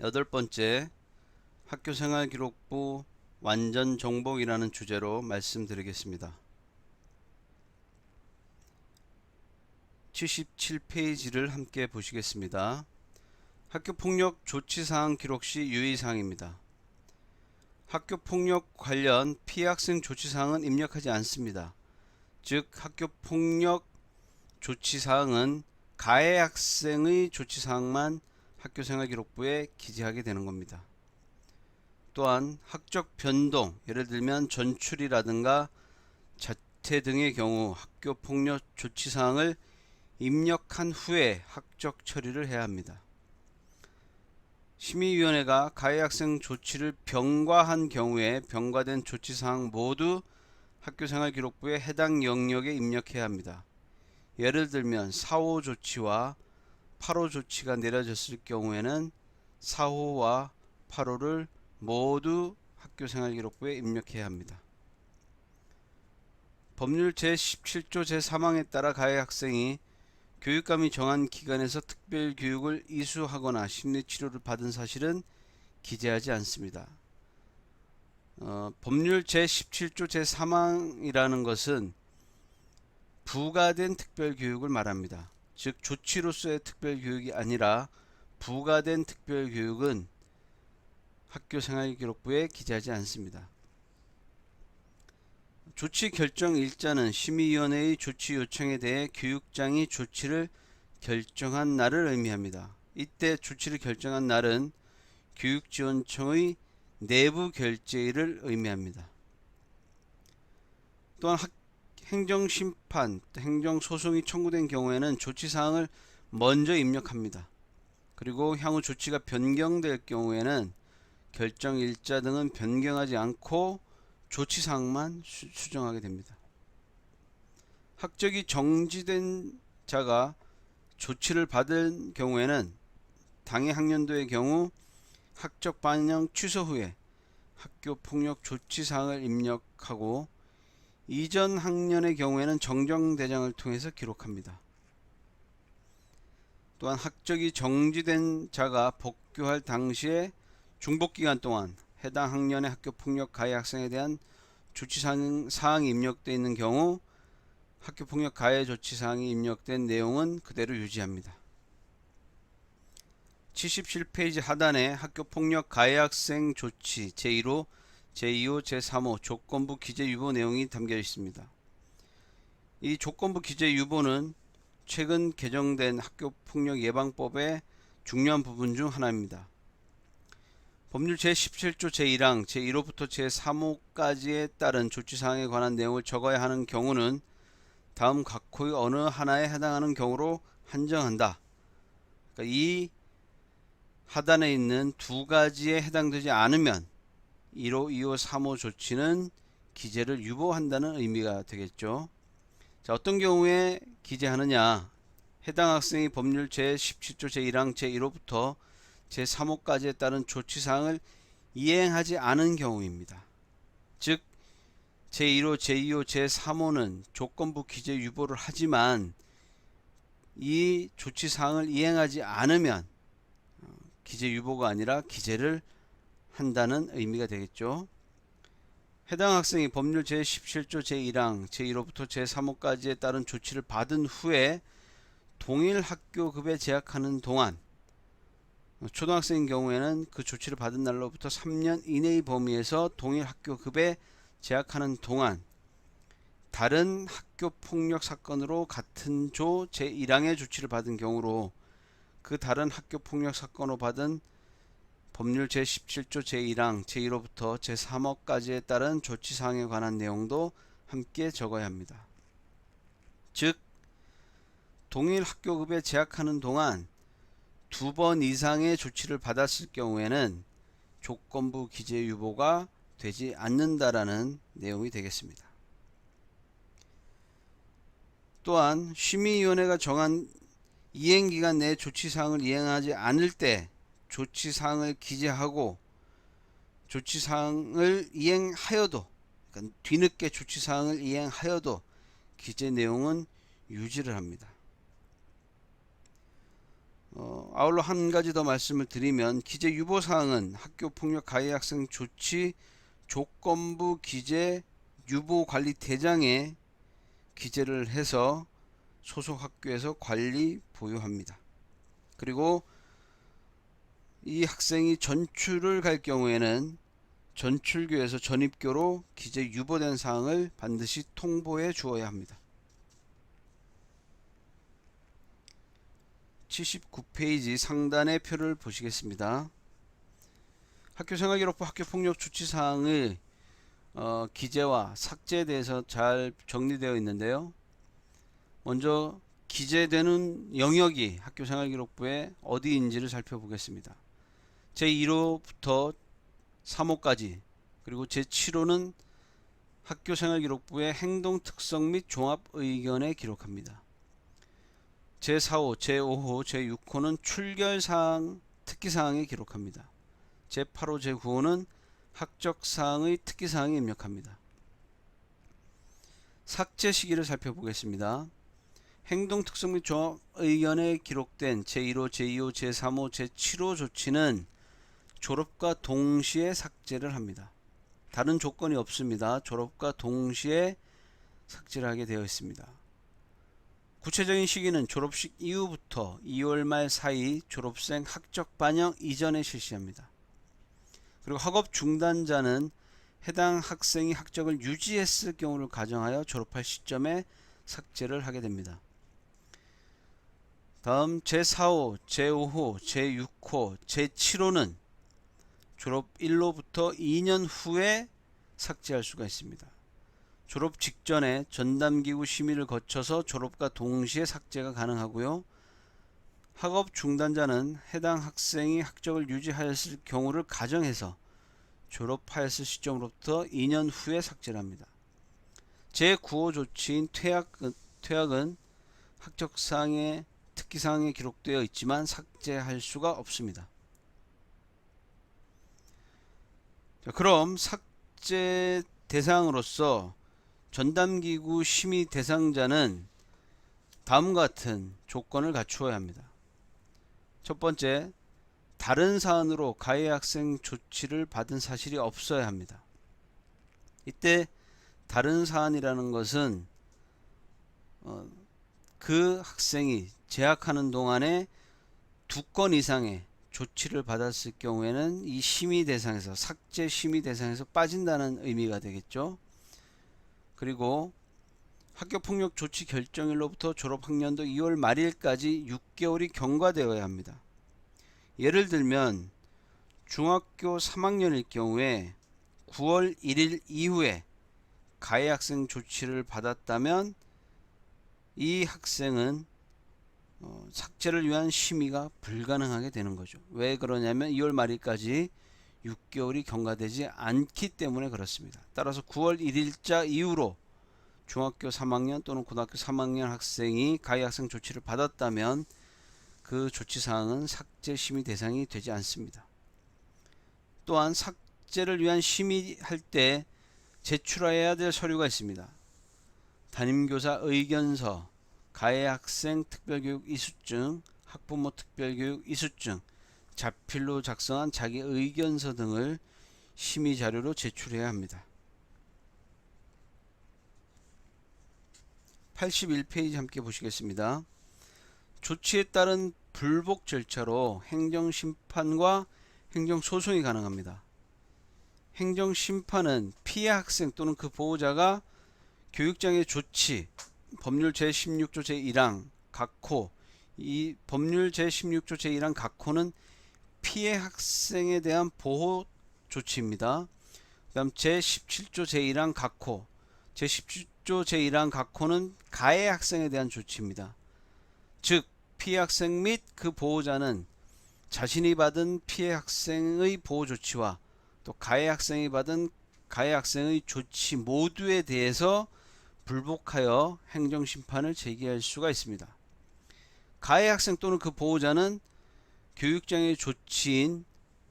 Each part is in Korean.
8번째, 학교생활기록부 완전 정복이라는 주제로 말씀드리겠습니다. 77페이지를 함께 보시겠습니다. 학교폭력 조치사항 기록 시 유의사항입니다. 학교폭력 관련 피해 학생 조치사항은 입력하지 않습니다. 즉 학교폭력 조치사항은 가해 학생의 조치사항만 학교생활기록부에 기재하게 되는 겁니다. 또한 학적 변동, 예를 들면 전출이라든가 자퇴 등의 경우 학교폭력 조치사항을 입력한 후에 학적 처리를 해야 합니다. 심의위원회가 가해 학생 조치를 병과한 경우에 병과된 조치사항 모두 학교생활기록부에 해당 영역에 입력해야 합니다. 예를 들면 4호 조치와 8호 조치가 내려졌을 경우에는 4호와 8호를 모두 학교생활기록부에 입력해야 합니다. 법률 제17조 제3항에 따라 가해 학생이 교육감이 정한 기관에서 특별교육을 이수하거나 심리치료를 받은 사실은 기재하지 않습니다. 법률 제17조 제3항이라는 것은 부과된 특별교육을 말합니다. 즉 조치로서의 특별교육이 아니라 부과된 특별교육은 학교생활기록부에 기재하지 않습니다. 조치 결정 일자는 심의위원회의 조치 요청에 대해 교육장이 조치를 결정한 날을 의미합니다. 이때 조치를 결정한 날은 교육지원청의 내부 결재일을 의미합니다. 또한 행정심판, 행정소송이 청구된 경우에는 조치사항을 먼저 입력합니다. 그리고 향후 조치가 변경될 경우에는 결정일자 등은 변경하지 않고 조치사항만 수정하게 됩니다. 학적이 정지된 자가 조치를 받은 경우에는 당해 학년도의 경우 학적 반영 취소 후에 학교폭력 조치사항을 입력하고 이전 학년의 경우에는 정정대장을 통해서 기록합니다. 또한 학적이 정지된 자가 복교할 당시에 중복기간 동안 해당 학년의 학교폭력 가해 학생에 대한 조치사항이 입력되어 있는 경우 학교폭력 가해 조치사항이 입력된 내용은 그대로 유지합니다. 77페이지 하단에 학교폭력 가해 학생 조치 제1호, 제2호, 제3호 조건부 기재 유보 내용이 담겨 있습니다. 이 조건부 기재 유보는 최근 개정된 학교폭력 예방법의 중요한 부분 중 하나입니다. 법률 제17조 제1항 제1호부터 제3호까지에 따른 조치사항에 관한 내용을 적어야 하는 경우는 다음 각호의 어느 하나에 해당하는 경우로 한정한다. 그러니까 이 하단에 있는 두 가지에 해당되지 않으면 1호, 2호, 3호 조치는 기재를 유보한다는 의미가 되겠죠. 자, 어떤 경우에 기재하느냐? 해당 학생이 법률 제17조 제1항 제1호부터 제3호까지에 따른 조치사항을 이행하지 않은 경우입니다. 즉 제1호, 제2호, 제3호는 조건부 기재 유보를 하지만 이 조치사항을 이행하지 않으면 기재 유보가 아니라 기재를 한다는 의미가 되겠죠. 해당 학생이 법률 제17조 제1항 제1호부터 제3호까지에 따른 조치를 받은 후에 동일 학교급에 재학하는 동안 초등학생인 경우에는 그 조치를 받은 날로부터 3년 이내의 범위에서 동일 학교급에 재학하는 동안 다른 학교폭력 사건으로 같은 조 제1항의 조치를 받은 경우로 그 다른 학교폭력 사건으로 받은 법률 제17조 제1항 제1호부터 제3호까지에 따른 조치사항에 관한 내용도 함께 적어야 합니다. 즉 동일 학교급에 재학하는 동안 2번 이상의 조치를 받았을 경우에는 조건부 기재 유보가 되지 않는다라는 내용이 되겠습니다. 또한 심의위원회가 정한 이행기간 내에 조치사항을 이행하지 않을 때 조치사항을 기재하고 조치사항을 이행하여도, 그러니까 뒤늦게 조치사항을 이행하여도 기재 내용은 유지를 합니다. 아울러 한 가지 더 말씀을 드리면, 기재 유보사항은 학교폭력 가해 학생 조치 조건부 기재 유보관리대장에 기재를 해서 소속 학교에서 관리 보유합니다. 그리고 이 학생이 전출을 갈 경우에는 전출교에서 전입교로 기재 유보된 사항을 반드시 통보해 주어야 합니다. 79페이지 상단의 표를 보시겠습니다. 학교생활기록부 학교폭력 조치사항의 기재와 삭제에 대해서 잘 정리되어 있는데요. 먼저 기재되는 영역이 학교생활기록부에 어디인지를 살펴보겠습니다. 제1호부터 3호까지, 그리고 제7호는 학교생활기록부의 행동특성 및 종합의견에 기록합니다. 제4호, 제5호, 제6호는 출결사항, 특기사항에 기록합니다. 제8호, 제9호는 학적사항의 특기사항에 입력합니다. 삭제 시기를 살펴보겠습니다. 행동특성 및 종합의견에 기록된 제1호, 제2호, 제3호, 제7호 조치는 졸업과 동시에 삭제를 합니다. 다른 조건이 없습니다. 졸업과 동시에 삭제를 하게 되어 있습니다. 구체적인 시기는 졸업식 이후부터 2월 말 사이 졸업생 학적 반영 이전에 실시합니다. 그리고 학업 중단자는 해당 학생이 학적을 유지했을 경우를 가정하여 졸업할 시점에 삭제를 하게 됩니다. 다음 제4호, 제5호, 제6호, 제7호는 졸업 1호부터 2년 후에 삭제할 수가 있습니다. 졸업 직전에 전담기구 심의를 거쳐서 졸업과 동시에 삭제가 가능하고요. 학업 중단자는 해당 학생이 학적을 유지하였을 경우를 가정해서 졸업하였을 시점으로부터 2년 후에 삭제를 합니다. 제9호 조치인 퇴학은 학적사항에 특기사항에 기록되어 있지만 삭제할 수가 없습니다. 자, 그럼 삭제 대상으로서 전담기구 심의 대상자는 다음과 같은 조건을 갖추어야 합니다. 첫 번째, 다른 사안으로 가해 학생 조치를 받은 사실이 없어야 합니다. 이때 다른 사안이라는 것은 그 학생이 재학하는 동안에 2건 이상의 조치를 받았을 경우에는 이 심의 대상에서, 삭제 심의 대상에서 빠진다는 의미가 되겠죠. 그리고 학교폭력 조치 결정일로부터 졸업학년도 2월 말일까지 6개월이 경과되어야 합니다. 예를 들면 중학교 3학년일 경우에 9월 1일 이후에 가해 학생 조치를 받았다면 이 학생은 삭제를 위한 심의가 불가능하게 되는 거죠. 왜 그러냐면 2월 말일까지 6개월이 경과되지 않기 때문에 그렇습니다. 따라서 9월 1일자 이후로 중학교 3학년 또는 고등학교 3학년 학생이 가해 학생 조치를 받았다면 그 조치사항은 삭제 심의 대상이 되지 않습니다. 또한 삭제를 위한 심의할 때 제출해야 될 서류가 있습니다. 담임교사 의견서, 가해 학생 특별교육 이수증, 학부모 특별교육 이수증, 자필로 작성한 자기 의견서 등을 심의 자료로 제출해야 합니다. 81페이지 함께 보시겠습니다. 조치에 따른 불복 절차로 행정심판과 행정소송이 가능합니다. 행정심판은 피해 학생 또는 그 보호자가 교육장애 조치, 법률 제16조 제1항 각호, 이 법률 제16조 제1항 각호는 피해 학생에 대한 보호 조치입니다. 그 다음 제17조 제1항 각호, 제17조 제1항 각호는 가해 학생에 대한 조치입니다. 즉 피해 학생 및 그 보호자는 자신이 받은 피해 학생의 보호 조치와 또 가해 학생이 받은 가해 학생의 조치 모두에 대해서 불복하여 행정심판을 제기할 수가 있습니다. 가해 학생 또는 그 보호자는 교육장애 조치인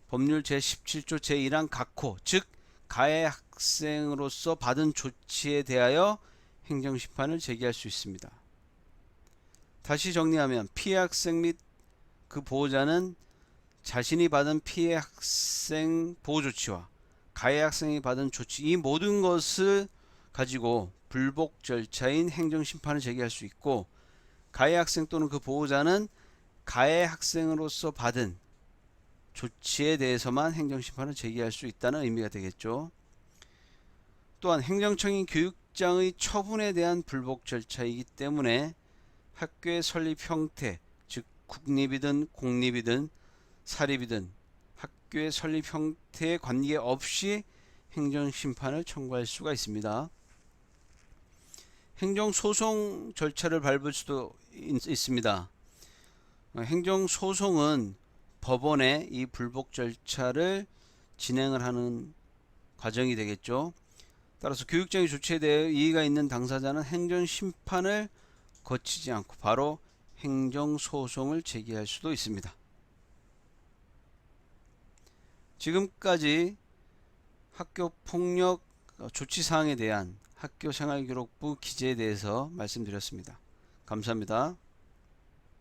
법률 제17조 제1항 각호, 즉 가해 학생으로서 받은 조치에 대하여 행정심판을 제기할 수 있습니다. 다시 정리하면 피해 학생 및 그 보호자는 자신이 받은 피해 학생 보호 조치와 가해 학생이 받은 조치, 이 모든 것을 가지고 불복 절차인 행정심판을 제기할 수 있고, 가해 학생 또는 그 보호자는 가해 학생으로서 받은 조치에 대해서만 행정심판을 제기할 수 있다는 의미가 되겠죠. 또한 행정청인 교육장의 처분에 대한 불복 절차이기 때문에 학교의 설립 형태, 즉 국립이든 공립이든 사립이든 학교의 설립 형태에 관계없이 행정심판을 청구할 수가 있습니다. 행정소송 절차를 밟을 수도 있습니다. 행정소송은 법원에 이 불복 절차를 진행을 하는 과정이 되겠죠. 따라서 교육장의 조치에 대해 이의가 있는 당사자는 행정심판을 거치지 않고 바로 행정소송을 제기할 수도 있습니다. 지금까지 학교폭력 조치사항에 대한 학교생활기록부 기재에 대해서 말씀드렸습니다. 감사합니다.